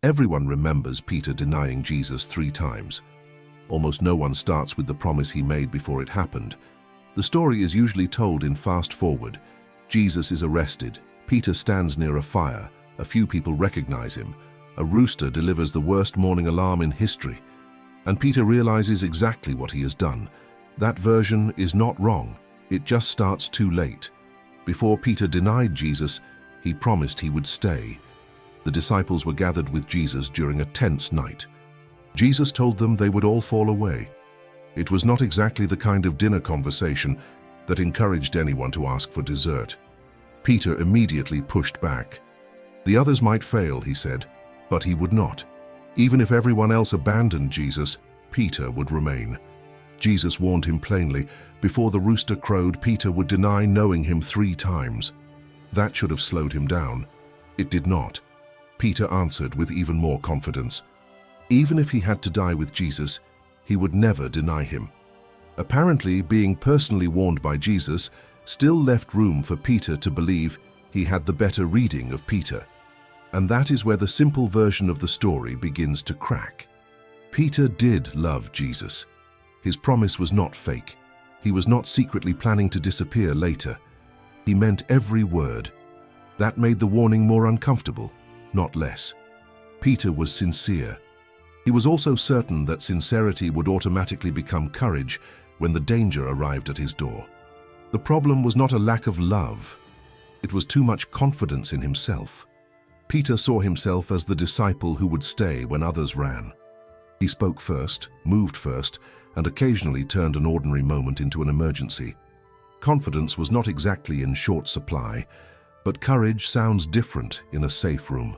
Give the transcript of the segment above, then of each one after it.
Everyone remembers Peter denying Jesus 3 times. Almost no one starts with the promise he made before it happened. The story is usually told in fast forward. Jesus is arrested. Peter stands near a fire. A few people recognize him. A rooster delivers the worst morning alarm in history. And Peter realizes exactly what he has done. That version is not wrong. It just starts too late. Before Peter denied Jesus, he promised he would stay. The disciples were gathered with Jesus during a tense night. Jesus told them they would all fall away. It was not exactly the kind of dinner conversation that encouraged anyone to ask for dessert. Peter immediately pushed back. The others might fail, he said, but he would not. Even if everyone else abandoned Jesus, Peter would remain. Jesus warned him plainly, before the rooster crowed, Peter would deny knowing him 3 times. That should have slowed him down. It did not. Peter answered with even more confidence. Even if he had to die with Jesus, he would never deny him. Apparently, being personally warned by Jesus still left room for Peter to believe he had the better reading of Peter. And that is where the simple version of the story begins to crack. Peter did love Jesus. His promise was not fake. He was not secretly planning to disappear later. He meant every word. That made the warning more uncomfortable, not less. Peter was sincere. He was also certain that sincerity would automatically become courage when the danger arrived at his door. The problem was not a lack of love. It was too much confidence in himself. Peter saw himself as the disciple who would stay when others ran. He spoke first, moved first, and occasionally turned an ordinary moment into an emergency. Confidence was not exactly in short supply, but courage sounds different in a safe room.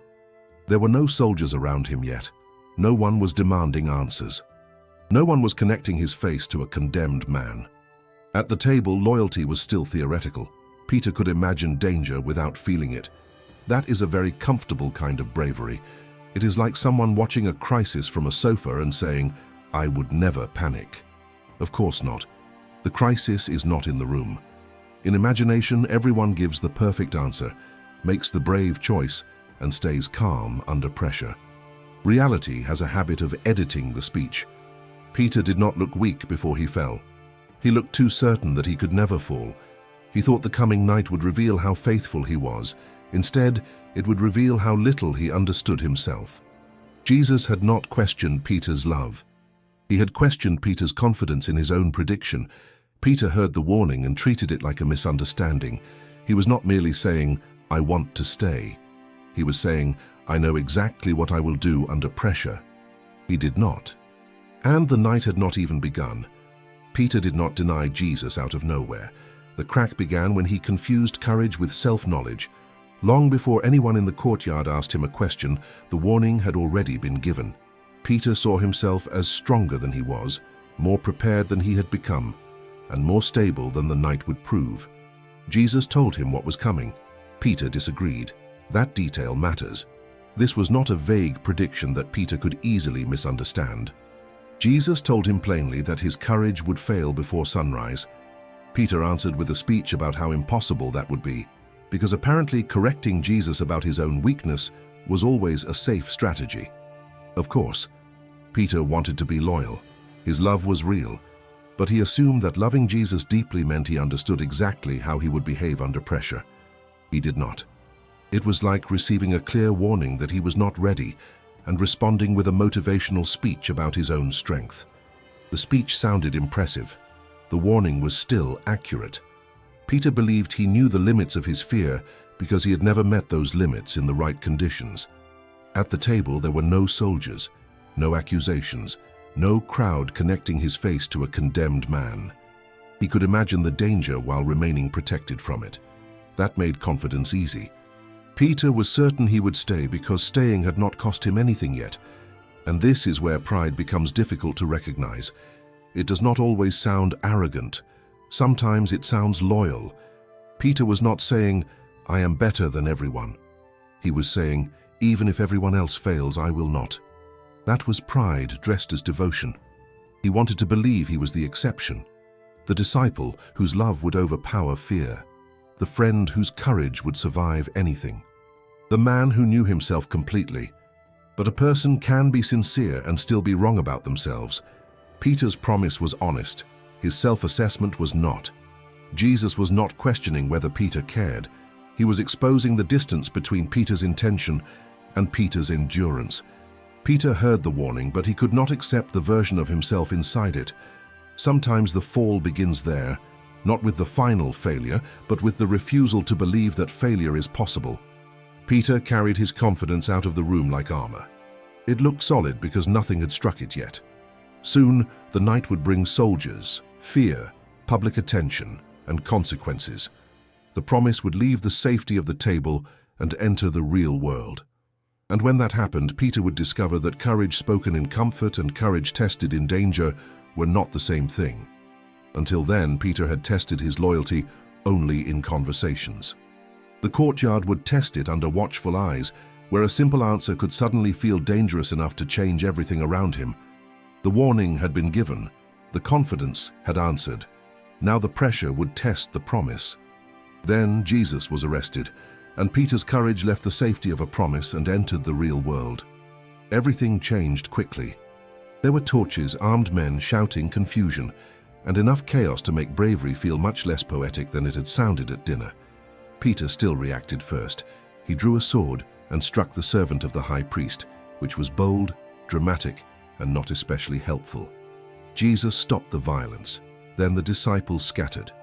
There were no soldiers around him yet. No one was demanding answers. No one was connecting his face to a condemned man. At the table, loyalty was still theoretical. Peter could imagine danger without feeling it. That is a very comfortable kind of bravery. It is like someone watching a crisis from a sofa and saying, "I would never panic." Of course not. The crisis is not in the room. In imagination, everyone gives the perfect answer, makes the brave choice, and stays calm under pressure. Reality has a habit of editing the speech. Peter did not look weak before he fell. He looked too certain that he could never fall. He thought the coming night would reveal how faithful he was. Instead, it would reveal how little he understood himself. Jesus had not questioned Peter's love. He had questioned Peter's confidence in his own prediction. Peter heard the warning and treated it like a misunderstanding. He was not merely saying, "I want to stay." He was saying, "I know exactly what I will do under pressure." He did not. And the night had not even begun. Peter did not deny Jesus out of nowhere. The crack began when he confused courage with self-knowledge. Long before anyone in the courtyard asked him a question, the warning had already been given. Peter saw himself as stronger than he was, more prepared than he had become, and more stable than the night would prove. Jesus told him what was coming. Peter disagreed. That detail matters. This was not a vague prediction that Peter could easily misunderstand. Jesus told him plainly that his courage would fail before sunrise. Peter answered with a speech about how impossible that would be, because apparently correcting Jesus about his own weakness was always a safe strategy. Of course, Peter wanted to be loyal. His love was real, but he assumed that loving Jesus deeply meant he understood exactly how he would behave under pressure. He did not. It was like receiving a clear warning that he was not ready and responding with a motivational speech about his own strength. The speech sounded impressive. The warning was still accurate. Peter believed he knew the limits of his fear because he had never met those limits in the right conditions. At the table, there were no soldiers, no accusations, no crowd connecting his face to a condemned man. He could imagine the danger while remaining protected from it. That made confidence easy. Peter was certain he would stay because staying had not cost him anything yet. And this is where pride becomes difficult to recognize. It does not always sound arrogant. Sometimes it sounds loyal. Peter was not saying, "I am better than everyone." He was saying, "Even if everyone else fails, I will not." That was pride dressed as devotion. He wanted to believe he was the exception, the disciple whose love would overpower fear, the friend whose courage would survive anything, the man who knew himself completely. But a person can be sincere and still be wrong about themselves. Peter's promise was honest. His self-assessment was not. Jesus was not questioning whether Peter cared. He was exposing the distance between Peter's intention and Peter's endurance. Peter heard the warning, but he could not accept the version of himself inside it. Sometimes the fall begins there, not with the final failure, but with the refusal to believe that failure is possible. Peter carried his confidence out of the room like armor. It looked solid because nothing had struck it yet. Soon, the night would bring soldiers, fear, public attention, and consequences. The promise would leave the safety of the table and enter the real world. And when that happened, Peter would discover that courage spoken in comfort and courage tested in danger were not the same thing. Until then, Peter had tested his loyalty only in conversations. The courtyard would test it under watchful eyes, where a simple answer could suddenly feel dangerous enough to change everything around him. The warning had been given, the confidence had answered. Now the pressure would test the promise. Then Jesus was arrested, and Peter's courage left the safety of a promise and entered the real world. Everything changed quickly. There were torches, armed men shouting, confusion, and enough chaos to make bravery feel much less poetic than it had sounded at dinner. Peter still reacted first. He drew a sword and struck the servant of the high priest, which was bold, dramatic, and not especially helpful. Jesus stopped the violence. Then the disciples scattered.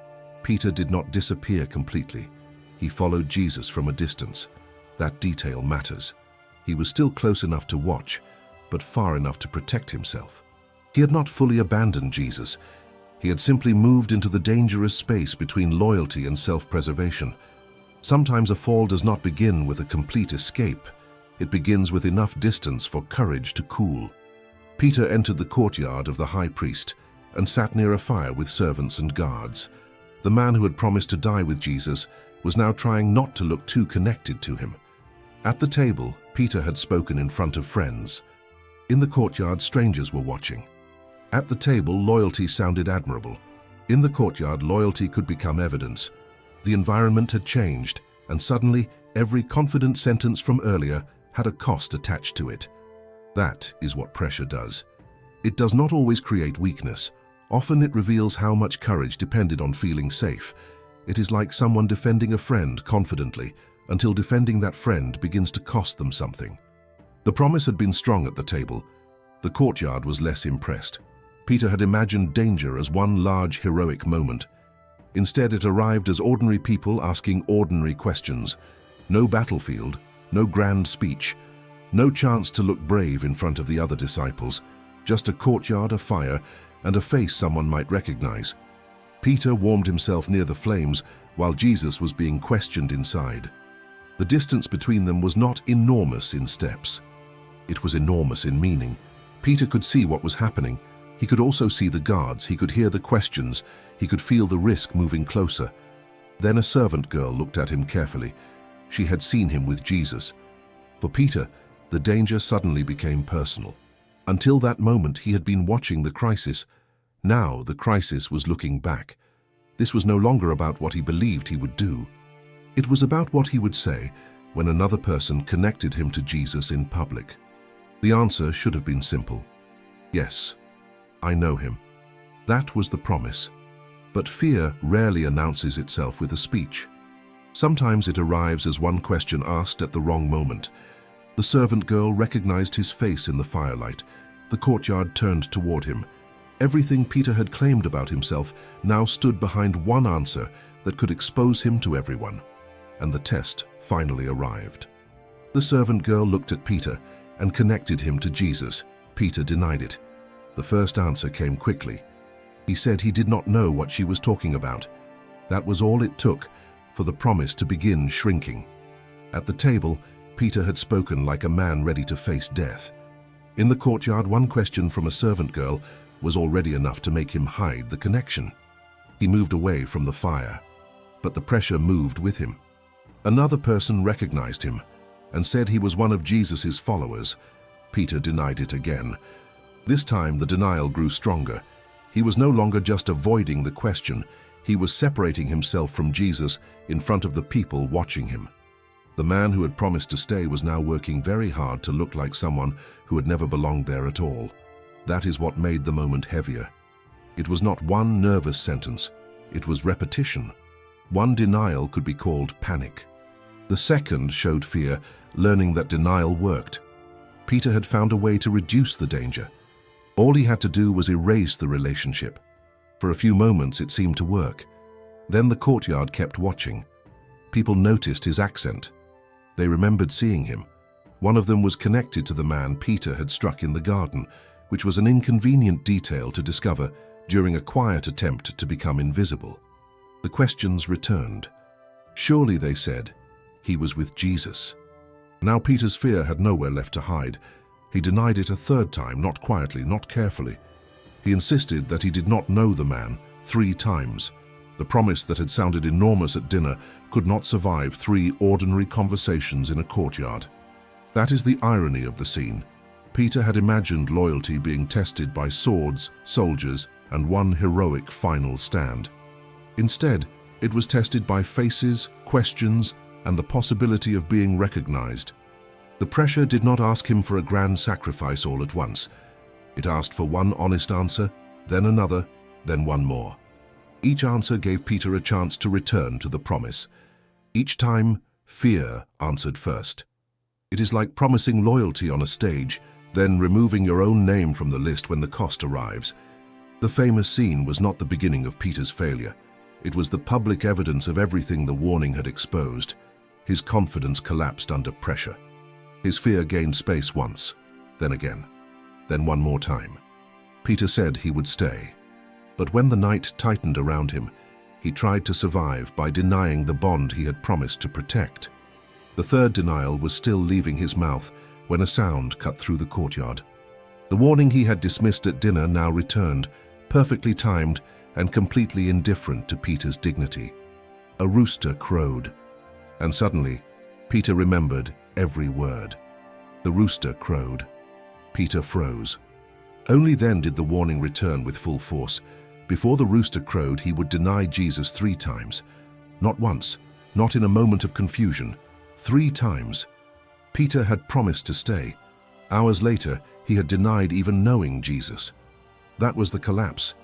Peter did not disappear completely. He followed Jesus from a distance. That detail matters. He was still close enough to watch, but far enough to protect himself. He had not fully abandoned Jesus. He had simply moved into the dangerous space between loyalty and self-preservation. Sometimes a fall does not begin with a complete escape. It begins with enough distance for courage to cool. Peter entered the courtyard of the high priest and sat near a fire with servants and guards. The man who had promised to die with Jesus was now trying not to look too connected to him. At the table, Peter had spoken in front of friends. In the courtyard, strangers were watching. At the table, loyalty sounded admirable. In the courtyard, loyalty could become evidence. The environment had changed, and suddenly, every confident sentence from earlier had a cost attached to it. That is what pressure does. It does not always create weakness. Often it reveals how much courage depended on feeling safe. It is like someone defending a friend confidently, until defending that friend begins to cost them something. The promise had been strong at the table. The courtyard was less impressed. Peter had imagined danger as one large heroic moment. Instead, it arrived as ordinary people asking ordinary questions. No battlefield, no grand speech, no chance to look brave in front of the other disciples. Just a courtyard, a fire, and a face someone might recognize. Peter warmed himself near the flames while Jesus was being questioned inside. The distance between them was not enormous in steps. It was enormous in meaning. Peter could see what was happening. He could also see the guards. He could hear the questions. He could feel the risk moving closer. Then a servant girl looked at him carefully. She had seen him with Jesus. For Peter, the danger suddenly became personal. Until that moment, he had been watching the crisis. Now the crisis was looking back. This was no longer about what he believed he would do. It was about what he would say when another person connected him to Jesus in public. The answer should have been simple. Yes, I know him. That was the promise. But fear rarely announces itself with a speech. Sometimes it arrives as one question asked at the wrong moment. The servant girl recognized his face in the firelight. The courtyard turned toward him. Everything Peter had claimed about himself now stood behind one answer that could expose him to everyone. And the test finally arrived. The servant girl looked at Peter and connected him to Jesus. Peter denied it. The first answer came quickly. He said he did not know what she was talking about. That was all it took for the promise to begin shrinking. At the table, Peter had spoken like a man ready to face death. In the courtyard, one question from a servant girl was already enough to make him hide the connection. He moved away from the fire, but the pressure moved with him. Another person recognized him and said he was one of Jesus's followers. Peter denied it again. This time the denial grew stronger. He was no longer just avoiding the question. He was separating himself from Jesus in front of the people watching him. The man who had promised to stay was now working very hard to look like someone who had never belonged there at all. That is what made the moment heavier. It was not one nervous sentence, it was repetition. One denial could be called panic. The second showed fear, learning that denial worked. Peter had found a way to reduce the danger. All he had to do was erase the relationship. For a few moments it seemed to work. Then the courtyard kept watching. People noticed his accent. They remembered seeing him. One of them was connected to the man Peter had struck in the garden, which was an inconvenient detail to discover during a quiet attempt to become invisible. The questions returned. Surely, they said, he was with Jesus. Now Peter's fear had nowhere left to hide. He denied it a third time, not quietly, not carefully. He insisted that he did not know the man 3 times. The promise that had sounded enormous at dinner could not survive 3 ordinary conversations in a courtyard. That is the irony of the scene. Peter had imagined loyalty being tested by swords, soldiers, and one heroic final stand. Instead, it was tested by faces, questions, and the possibility of being recognized. The pressure did not ask him for a grand sacrifice all at once. It asked for one honest answer, then another, then one more. Each answer gave Peter a chance to return to the promise. Each time, fear answered first. It is like promising loyalty on a stage, then removing your own name from the list when the cost arrives. The famous scene was not the beginning of Peter's failure. It was the public evidence of everything the warning had exposed. His confidence collapsed under pressure. His fear gained space once, then again, then one more time. Peter said he would stay. But when the night tightened around him, he tried to survive by denying the bond he had promised to protect. The third denial was still leaving his mouth when a sound cut through the courtyard. The warning he had dismissed at dinner now returned, perfectly timed and completely indifferent to Peter's dignity. A rooster crowed, and suddenly Peter remembered every word. The rooster crowed. Peter froze. Only then did the warning return with full force. Before the rooster crowed, he would deny Jesus 3 times. Not once, not in a moment of confusion. 3 times. Peter had promised to stay. Hours later, he had denied even knowing Jesus. That was the collapse.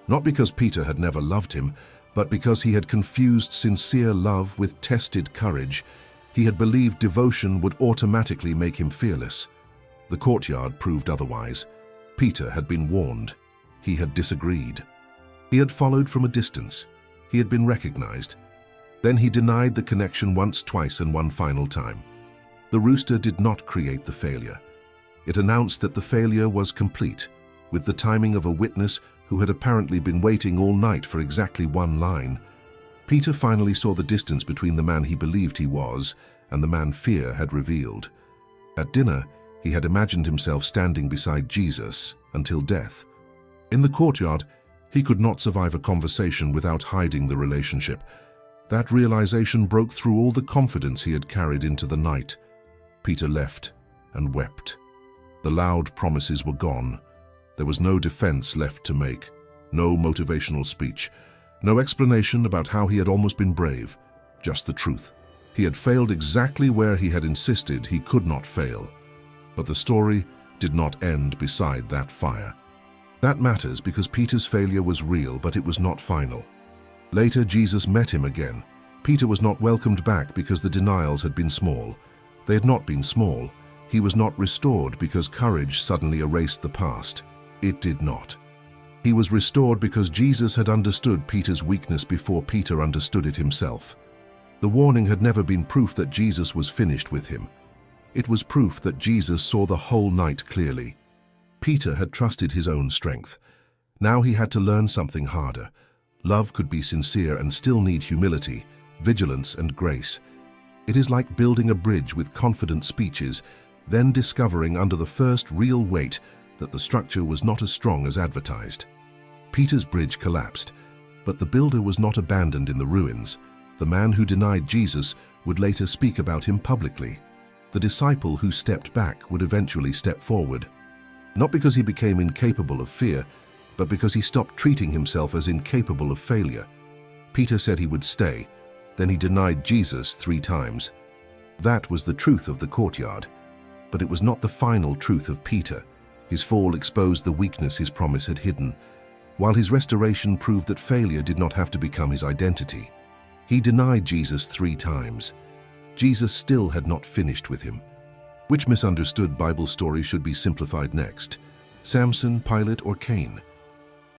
Not because Peter had never loved him, but because he had confused sincere love with tested courage. He had believed devotion would automatically make him fearless. The courtyard proved otherwise. Peter had been warned. He had disagreed. He had followed from a distance. He had been recognized. Then he denied the connection once, twice, and one final time. The rooster did not create the failure. It announced that the failure was complete, with the timing of a witness who had apparently been waiting all night for exactly one line. Peter finally saw the distance between the man he believed he was and the man fear had revealed. At dinner, he had imagined himself standing beside Jesus until death. In the courtyard, he could not survive a conversation without hiding the relationship. That realization broke through all the confidence he had carried into the night. Peter left and wept. The loud promises were gone. There was no defense left to make, no motivational speech, no explanation about how he had almost been brave, just the truth. He had failed exactly where he had insisted he could not fail. But the story did not end beside that fire. That matters because Peter's failure was real, but it was not final. Later, Jesus met him again. Peter was not welcomed back because the denials had been small. They had not been small. He was not restored because courage suddenly erased the past. It did not. He was restored because Jesus had understood Peter's weakness before Peter understood it himself. The warning had never been proof that Jesus was finished with him. It was proof that Jesus saw the whole night clearly. Peter had trusted his own strength. Now he had to learn something harder. Love could be sincere and still need humility, vigilance, and grace. It is like building a bridge with confident speeches, then discovering under the first real weight that the structure was not as strong as advertised. Peter's bridge collapsed, but the builder was not abandoned in the ruins. The man who denied Jesus would later speak about him publicly. The disciple who stepped back would eventually step forward. Not because he became incapable of fear, but because he stopped treating himself as incapable of failure. Peter said he would stay, then he denied Jesus 3 times. That was the truth of the courtyard. But it was not the final truth of Peter. His fall exposed the weakness his promise had hidden, while his restoration proved that failure did not have to become his identity. He denied Jesus 3 times. Jesus still had not finished with him. Which misunderstood Bible story should be simplified next? Samson, Pilate, or Cain?